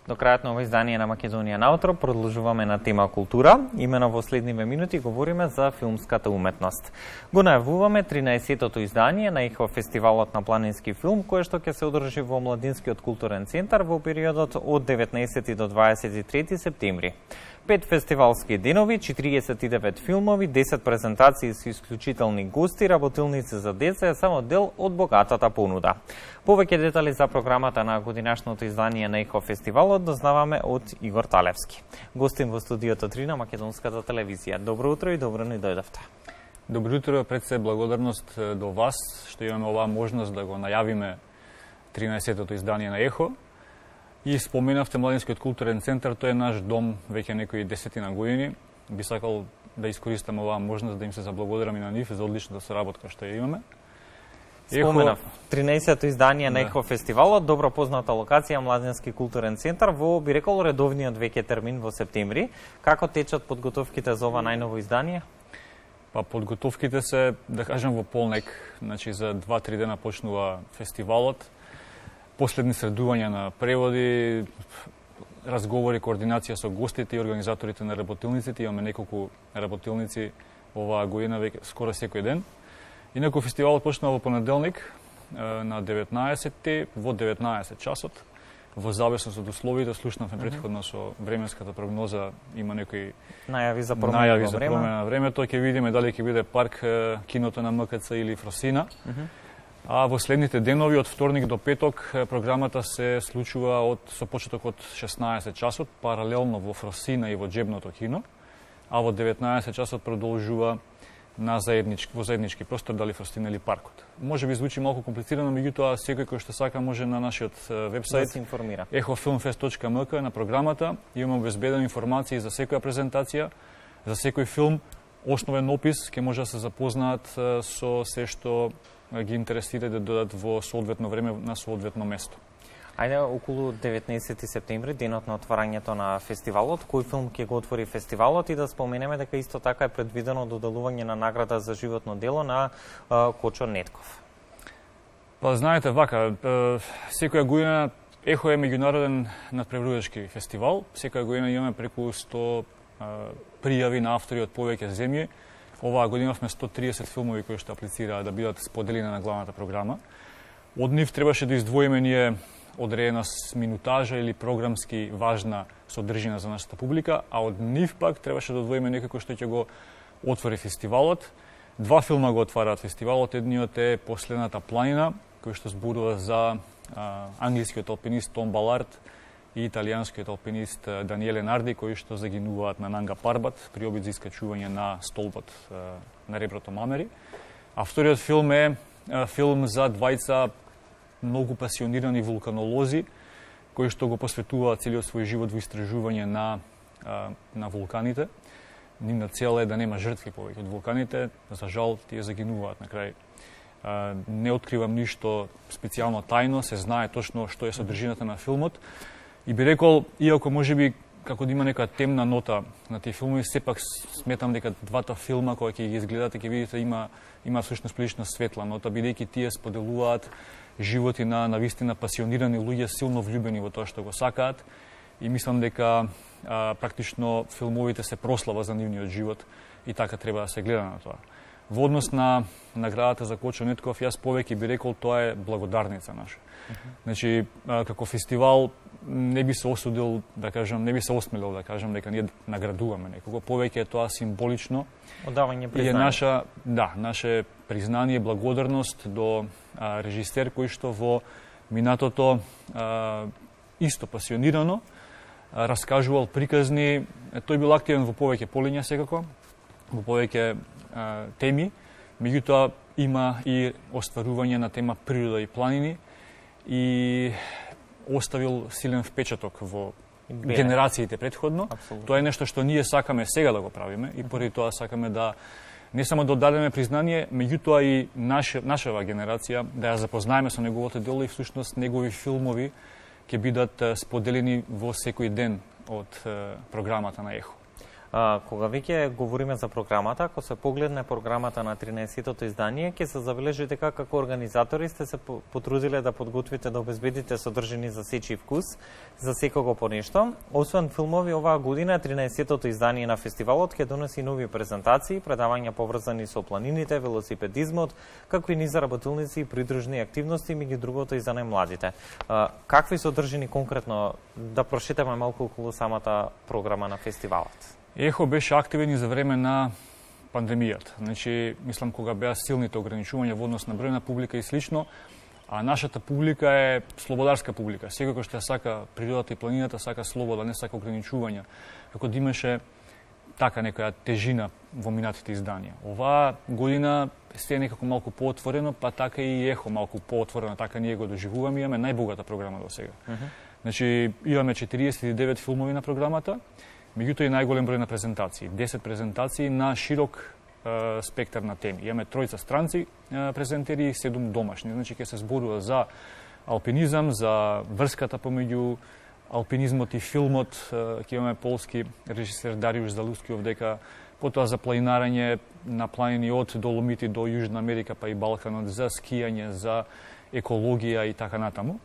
До крајот на ово издание на Македонија наутро продолжуваме на тема култура. Имено во следниве минути говориме за филмската уметност. Го најавуваме 13-тото издание на ИХО фестивалот на планински филм, кое што ќе се одржи во Младинскиот културен центар во периодот од 19 до 23 септември. 5 фестивалски денови, 49 филмови, 10 презентации со исклучителни гости, работилници за деца е само дел од богатата понуда. Повеќе детали за програмата на годинашното издание на ИХО фестивалот дознаваме од Игор Талевски. Гостин во студиото 3 на Македонската телевизија. Добро утро и добро ни дојдовте. Добро утро, пред се благодарност до вас што имаме оваа можност да го најавиме 13-тото издание на ИХО. И споменавте Младинскиот културен центар, тој е наш дом веќе некои десетина години. Би сакал да искористам оваа можност да им се заблагодарам и на нив за одличната соработка што ја имаме. Споменав 13-то издание на ИХО фестивалот, добро позната локација Младински културен центар во, би рекол, редовниот веќе термин во септември. Како течат подготовките за ова најново издание? Па подготовките се, да кажем, во полнек, значи за 2-3 дена почнува фестивалот. Последни средувања на преводи, разговори, координација со гостите и организаторите на работилниците. Имаме неколку работилници оваа година веќе скоро секој ден. Инаку фестивалот почнува во понеделник на 19 во 19 часот. Во зависност од условите, слушнавме претходно со временската прогноза, има некои најави за промена на времето. Ќе видиме дали ќе биде парк киното на МКЦ или Фросина. А во следните денови од вторник до петок програмата се случува со почеток од 16 часот, паралелно во Фросина и во Джебното кино, а во 19 часот продолжува во заеднички простор, дали Фросина или паркот. Може би звучи малку комплицирано, меѓутоа секој кој што сака може на нашиот вебсайт да се информира. echofilmfest.mk на програмата имаме обезбедени информации за секоја презентација, за секој филм, основен опис, ќе може да се запознаат со се што ги интересира да додат во соодветно време на соодветно место. Ајде, околу 19 септември, денот на отварањето на фестивалот, кој филм ќе го отвори фестивалот и да споменеме дека исто така е предвидено доделување на награда за животно дело на Кочо Нетков. Па знаете вака, секоја година ЕХО е меѓународен надпреварувачки фестивал. Секоја година имаме преку 100 пријави на автори од повеќе земји. Оваа година имавме 130 филмови кои што аплицираа да бидат споделени на главната програма. Од нив требаше да издвоиме ние одредена минутажа или програмски важна содржина за нашата публика, а од нив пак требаше да одвоиме некој кој што ќе го отвори фестивалот. 2 филма го отвараат фестивалот. Едниот е Последната планина, кој што зборува за англискиот алпинист Том Балард и италијанскиот алпинист Даниеле Нарди, кои што загинуваат на Нанга Парбат при обид за искачување на столбот на реброто Мамери. А вториот филм е филм за двајца многу пасионирани вулканолози, кои што го посветуваат целиот свој живот во истражување на вулканите. Нивна цел е да нема жртви повеќе од вулканите, за жал тие загинуваат на крај. Не откривам ништо специјално тајно, се знае точно што е содржината на филмот. И би рекол, иако можеби како да има нека темна нота на тие филмови, сепак сметам дека двата филма кога ќе ги изгледате ќе видите има всушност прилично светла нота, бидејќи тие споделуваат животи на навистина пасионирани луѓе, силно влюбени во тоа што го сакаат, и мислам дека практично филмовите се прослава за нивниот живот и така треба да се гледа на тоа. Во однос на наградата за Кочо Нетков, јас повеќе би рекол тоа е благодарница наша. Значи, како фестивал не би се осудил, да кажам, не би се осмелил да кажам дека ние наградуваме некого. Повеќе е тоа символично. Одавање признание. И наше признание, благодарност до режисер кој што во минатото исто пасионирано раскажувал приказни. Тој бил активен во повеќе полиња секако, во повеќе теми, меѓутоа има и остварување на тема природа и планини и оставил силен впечаток во генерациите претходно. Абсолютно. Тоа е нешто што ние сакаме сега да го правиме и поради тоа сакаме да не само да дадеме признание, меѓутоа и нашава генерација да ја запознаеме со неговото дело и всушност негови филмови ќе бидат споделени во секој ден од програмата на ЕХО. Кога веќе говориме за програмата, ако се погледне програмата на 13-тото издание, ќе се забележи дека како организатори сте се потрудиле да подготвите, да обезбедите содржини за сечи вкус, за секого по нешто. Освен филмови, оваа година 13-тото издание на фестивалот ќе донеси нови презентации, предавања поврзани со планините, велосипедизмот, како и низ работилници и придружни активности, меѓу другото и за најмладите. Какви содржини конкретно да прошетаме малку околу самата програма на фестивалот? ЕХО беше активен и за време на пандемијата. Значи, мислам, кога беа силните ограничувања во однос на број на публика и слично, а нашата публика е слободарска публика. Секој кој што сака природата и планината, сака слобода, не сака ограничувања. Како да имаше така некоја тежина во минатите изданија. Оваа година се некако малку поотворено, па така и ЕХО малку поотворено, така ние го доживуваме, имаме најбогата програма до сега. Значи, имаме 49 филмови на програмата, меѓутоа и најголем број на презентации. 10 презентации на широк спектар на теми. Имаме тројца странци презентери и 7 домашни. Значи, ќе се зборува за алпинизам, за врската помеѓу алпинизмот и филмот. Ќе имаме полски режисер Дариуш Залускиов, дека потоа за планинарење на планини од Доломити до Јужна Америка, па и Балканот, за скијање, за екологија и така натаму.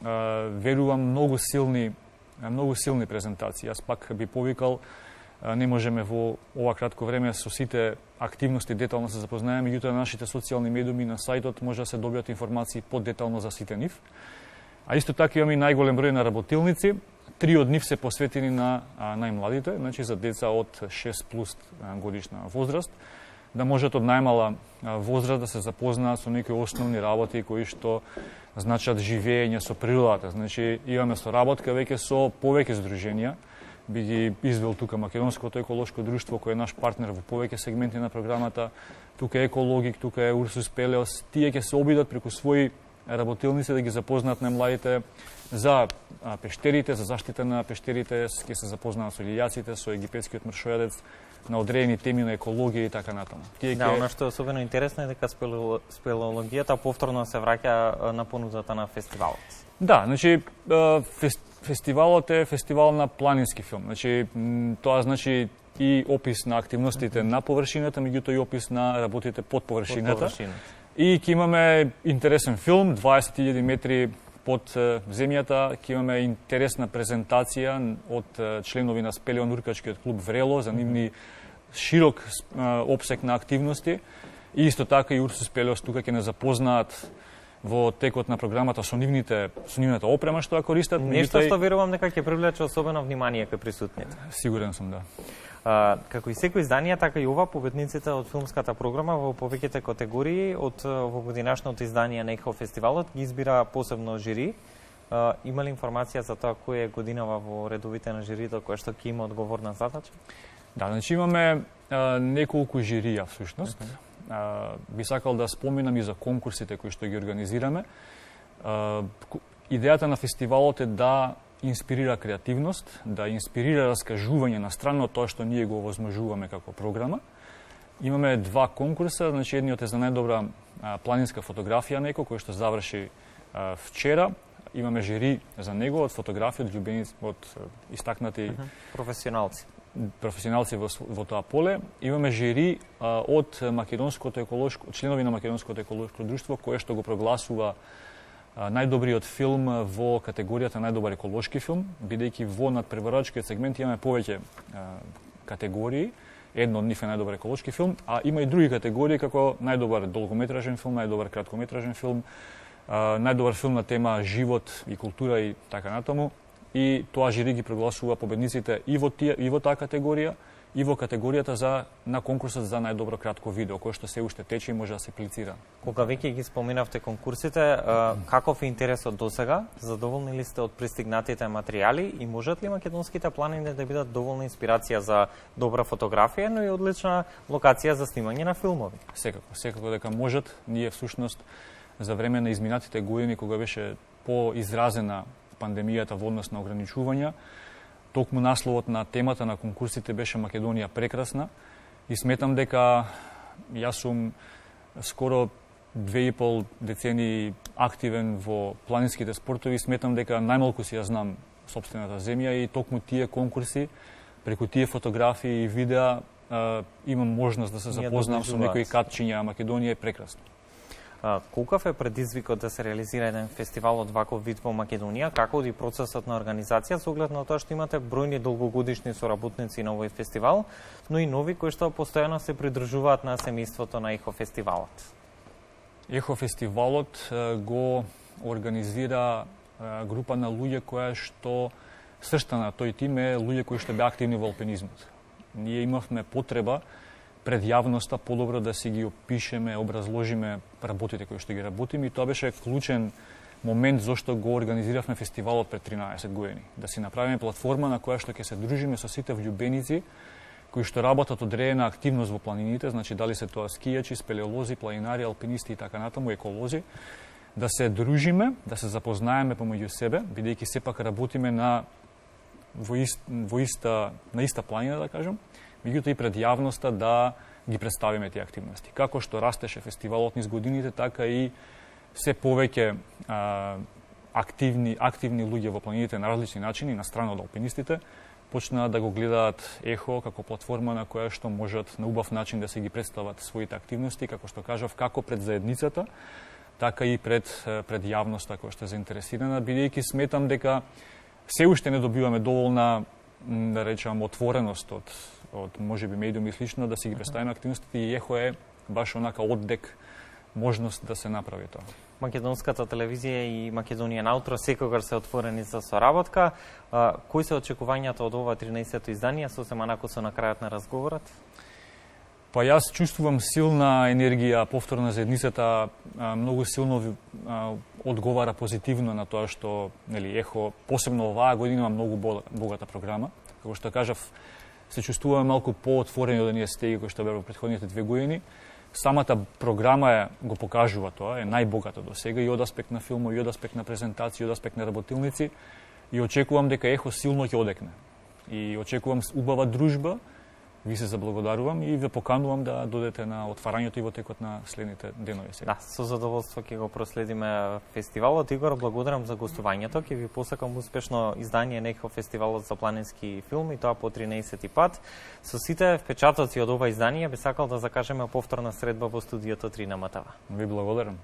Верувам многу силни презентации. Јас пак би повикал, не можеме во ова кратко време со сите активности детално се запознаеме, меѓутоа на нашите социјални медиуми на сајтот може да се добијат информации подетално за сите нив. А исто така имаме и најголем број на работилници. 3 од нив се посветени на најмладите, значи за деца од 6 плюс годишна возраст, да можат од најмала возраст да се запознаат со некои основни работи кои што значат живење со природата. Значи имаме соработка веќе со повеќе здруженија, би ги извел тука Македонското еколошко друштво кој е наш партнер во повеќе сегменти на програмата, тука е Екологик, тука е Урсус Пелеос, тие ќе се обидат преку своји работилници да ги запознаат најмладите за пештерите, за заштита на пештерите, ќе се запознаат со лилјаците, со египетскиот мршојадец, на одредени теми на екологија и така натаму. Да, она што е особено интересно е дека спелеологијата повторно се враќа на понудата на фестивалот. Да, значи фестивалот е фестивал на планински филм. Значи тоа значи и опис на активностите на површината, меѓутоа и опис на работите под површината. И ќе имаме интересен филм, 20.000 метри под земјата, ќе имаме интересна презентација од членови на спелеонуркачкиот клуб Врело, за нивни широк опсек на активности. И исто така и Урсус Пелеос тука ќе не запознаат во текот на програмата со нивната опрема што ја користат. Нешто што верувам дека ќе привлече особено внимание кај присутните. Сигурен сум, да. Како и секој издание, така и ова, победниците од филмската програма во повеќите категории од во годинашното издание на ЕХО фестивалот ги избира посебно жири. Има ли информација за тоа која е годинава во редовите на жирито која што ќе има одговорна задача? Да, значи имаме неколку жирија всушност. Би сакал да споменам и за конкурсите кои што ги организираме. Идејата на фестивалот е да инспирира креативност, да инспирира раскажување на страна од тоа што ние го овозможуваме како програма. Имаме 2 конкурса, значи едниот е за најдобра планинска фотографија неко кој што заврши вчера. Имаме жири за него од фотографија, од љубеници, од истакнати професионалци во тоа поле. Имаме жири од членови на Македонското еколошко друштво кое што го прогласува најдобриот филм во категоријата најдобар еколошки филм, бидејќи во надпреварачкиот сегмент имаме повеќе категории. Едно од нив е најдобар еколошки филм, а има и други категории како најдобар долгометражен филм, најдобар краткометражен филм, најдобар филм на тема живот и култура и така натаму. И тоа жири ги прогласува победниците и во таа категорија, и во категоријата на конкурсот за најдобро кратко видео, кој што се уште тече и може да се аплицира. Кога веќе ги споменавте конкурсите, каков е интересот досега? Задоволни ли сте од пристигнатите материјали и можат ли македонските планини да бидат доволна инспирација за добра фотографија, но и одлична локација за снимање на филмови? Секако дека можат. Ние всушност за време на изминатите години кога беше поизразена пандемијата во однос на ограничувања, токму насловот на темата на конкурсите беше Македонија прекрасна и сметам дека јас сум скоро 2,5 децени активен во планинските спортови, сметам дека најмалку си ја знам сопствената земја и токму тие конкурси преку тие фотографии и видеа имам можност да се запознам со некои катчиња, а Македонија е прекрасна. Колкав е предизвикот да се реализира еден фестивал од ваков вид во Македонија? Како оди процесот на организација со оглед на тоа што имате бројни долгогодишни соработници на овој фестивал, но и нови кои што постојано се придружуваат на семејството на ЕХО фестивалот? ЕХО фестивалот го организира група на луѓе која што сршта на тој тим е луѓе кои што беа активни во алпинизмот. Ние имавме потреба пред јавноста подобро да си ги опишеме, образложиме работите кои што ги работиме и тоа беше клучен момент зашто го организиравме фестивалот пред 13 години. Да си направиме платформа на која што ќе се дружиме со сите влюбеници кои што работат одредена активност во планините, значи дали се тоа скијачи, спелеолози, планинари, алпинисти и така натаму, еколози, да се дружиме, да се запознаеме помеѓу себе, бидејќи сепак работиме на иста планина, да кажам, меѓутоа и пред јавноста да ги представиме тие активности. Како што растеше фестивалот низ годините, така и се повеќе активни луѓе во планините на различни начини, на страна од алпинистите, почнаа да го гледаат ЕХО како платформа на која што можат на убав начин да се ги представат своите активности, како што кажав, како пред заедницата, така и пред јавноста која што е заинтересирана, бидејќи сметам дека се уште не добиваме доволна, да речам, отвореност од можеби медиуми и слично да си ги представиме активностите и ЕХО е баш онака оддек можност да се направи тоа. Македонската телевизија и Македонија наутро секогаш се отворени за соработка. Кои се очекувањата од ова 13-то издание, сосема накусо на крајот на разговорот? Па јас чувствувам силна енергија, повторно заедницата многу силно одговара позитивно на тоа што ЕХО, посебно оваа година има многу богата програма. Како што кажав, се чувствуваме малку поотворени од оние стеги кои што беа во претходните 2 години. Самата програма го покажува тоа, е најбогата до сега и од аспект на филмови, и од аспект на презентации, и од аспект на работилници и очекувам дека ЕХО силно ќе одекне. И очекувам убава дружба. Ви се заблагодарувам и ве поканувам да додете на отварањето и во текот на следните денови сега. Да, со задоволство ќе го проследиме фестивалот. Игор, благодарам за гостувањето. Ќе ви посакам успешно издание на ЕХО фестивалот за планински филм и тоа по 13-ти пат. Со сите впечатоци од ова издание би сакал да закажеме повторна средба во студиото 3 на МТВ. Ви благодарам.